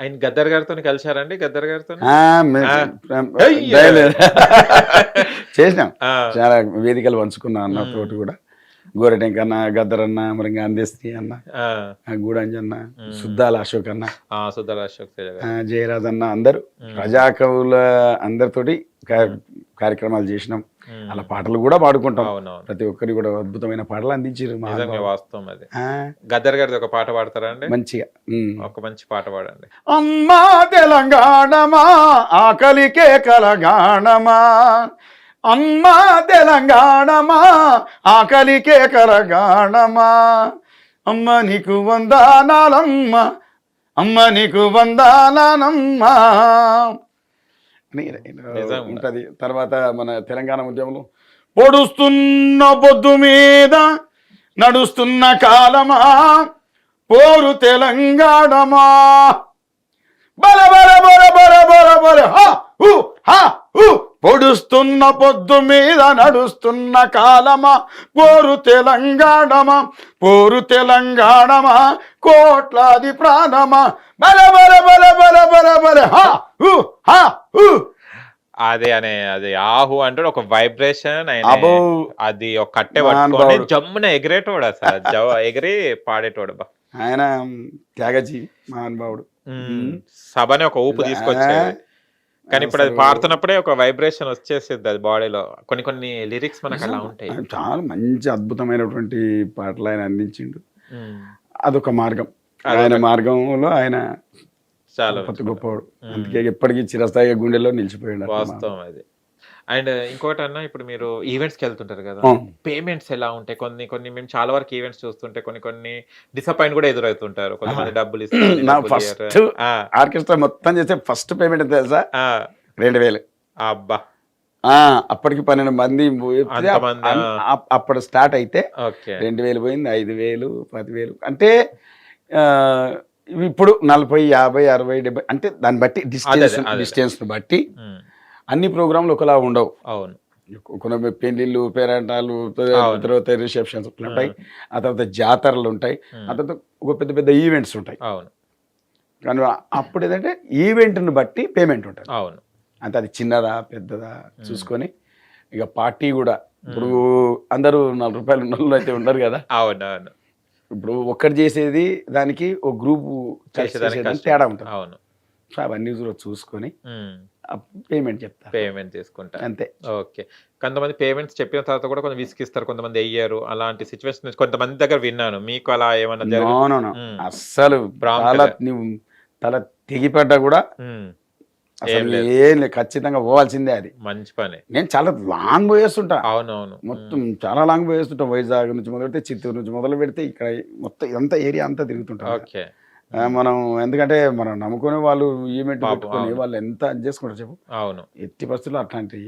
ఆయన గద్దర్ గారితోని కలిసారండి? గద్దర్ గారితోని? ఆ! ఆ! అయ్యో! లేదు. చేసినాం. ఆ! చాలా వేదికలు పంచుకున్నాం అన్నతోటి కూడా. గోరటెంకన్న, గద్దరన్న, మరి ఇంక అందెస్తి అన్న, ఆ! గూడంజన్న, సుద్దాల అశోక్ అన్న, ఆ! సుధా అశోక్ తేజ గారు. జయరాజ్ అన్న అందరూ ప్రజాకవుల అందరితోటి కార్యక్రమాలు చేసినాం. అలా పాటలు కూడా పాడుకుంటాం. అవునవును. ప్రతి ఒక్కరికి కూడా అద్భుతమైన పాటలు అందించారు నిజంగా వాస్తవం అది. గద్దర్ గారిది ఒక పాట పాడతారా అండి? మంచిగా. ఒక మంచి పాట పాడండి. అమ్మా తెలంగాణమా ఆకలికే కలగాణమా, అమ్మా తెలంగాణమా ఆకలికే కలగాణమా, అమ్మ నీకు వందనాలమ్మ, అమ్మ నీకు వందనాలమ్మా అని ఉంటది. తర్వాత మన తెలంగాణ ఉద్యమంలో పొడుస్తున్న పొద్దు మీద నడుస్తున్న కాలమా పోరు తెలంగాణమా, బల బల బల బల బల బల పొడుస్తున్న పొద్దు మీద నడుస్తున్న కాలమా పోరు తెలంగాణమా, పోరు తెలంగాణమా కోట్లాది ప్రాణమా, బల బల బల బల బల బల అది ఆహు అంటే ఒక వైబ్రేషన్. అది ఒక కట్టె పట్టుకొని జమ్మున ఎగిరేటోడు, అసలు ఎగిరి పాడేటోడు. ఆయన త్యాగజీ మహానుభావుడు. సభని ఒక ఊపు తీసుకొచ్చేది. కానీ ఇప్పుడు అది పాడుతున్నప్పుడే ఒక వైబ్రేషన్ వచ్చేసింది అది బాడీలో. కొన్ని కొన్ని లిరిక్స్ మనకు అలా ఉంటాయి. చాలా మంచి అద్భుతమైనటువంటి పాటలు ఆయన అందించిండు. అదొక మార్గం. ఆయన మార్గంలో ఆయన చాలా గొప్పవాడు. అందుకే ఎప్పటికీ చిరస్థాయిగా గుండెల్లో నిలిచిపోయాడు. వాస్తవం అది. అండ్ ఇంకోటి అన్న, ఇప్పుడు మీరు ఈవెంట్స్ కి వెళ్తుంటారు కదా, పేమెంట్స్ ఎలా ఉంటాయి? కొన్ని కొన్ని మేము చాలా వరకు ఈవెంట్స్ చూస్తుంటే కొన్ని డిసప్పాయింట్ కూడా ఎదురవుతుంటారు. కొంతమంది డబ్బులు ఇస్తారు. ఆర్కెస్ట్రా మొత్తం చేస్తే ఫస్ట్ పేమెంట్ ఎంత తెలుసా? 2000. అబ్బా! అప్పటికి 12 మంది అప్పుడు స్టార్ట్ అయితే 2000 పోయింది, 5000, 10,000. అంటే ఇప్పుడు 40, 50, 60, 70 అంటే దాన్ని బట్టి డిస్టెన్స్ బట్టి అన్ని ప్రోగ్రాంలు ఒకలా ఉండవు. అవును. కొన్ని పెళ్లిళ్ళు, పేరంటాలు, తర్వాత రిసెప్షన్స్ ఉంటాయి, ఆ తర్వాత జాతరలు ఉంటాయి, ఆ తర్వాత ఒక పెద్ద పెద్ద ఈవెంట్స్ ఉంటాయి. అవును. కానీ అప్పుడు ఏంటంటే ఈవెంట్ని బట్టి పేమెంట్ ఉంటుంది. అవును. అంటే అది చిన్నదా పెద్దదా చూసుకొని ఇక పార్టీ కూడా ఇప్పుడు అందరూ 4 రూపాయలు ఉన్న అయితే ఉండరు కదా. అవునవును. ఇప్పుడు ఒక్కటి చేసేది దానికి ఒక గ్రూపు చేసేదానికి తేడా ఉంటుంది. అవును. సో అవన్నీ చూసుకొని పేమెంట్ చెప్తా, పేమెంట్ తీసుకుంటా అంతే. ఓకే. కొంతమంది పేమెంట్స్ చెప్పిన తర్వాత కూడా కొంచెం విసిగిస్తారు, కొంతమంది వెయ్యరు. అలాంటి సిచ్యువేషన్ కొంతమంది దగ్గర విన్నాను. మీకు అలా ఏమన్నా అస్సలు నువ్వు తల తెగిపడ్డా కూడా అసలు ఏం లేదు, ఖచ్చితంగా పోవాల్సిందే. అది మంచి పని. నేను చాలా లాంగ్ పోయేస్తుంటా. అవునవును. మొత్తం చాలా లాంగ్ పోయేస్తుంటా. వైజాగ్ నుంచి మొదలు పెడితే, చిత్తూరు నుంచి మొదలు పెడితే ఇక్కడ మొత్తం ఇదంతా ఏరియా అంతా తిరుగుతుంటా. ఓకే. మనం ఎందుకంటే మనం నమ్ముకునే వాళ్ళు ఈవెంట్ పెట్టుకుని వాళ్ళు ఎంత చేసుకుంటారు చెప్పు. అవును. ఎట్టి పరిస్థితుల్లో అట్లాంటి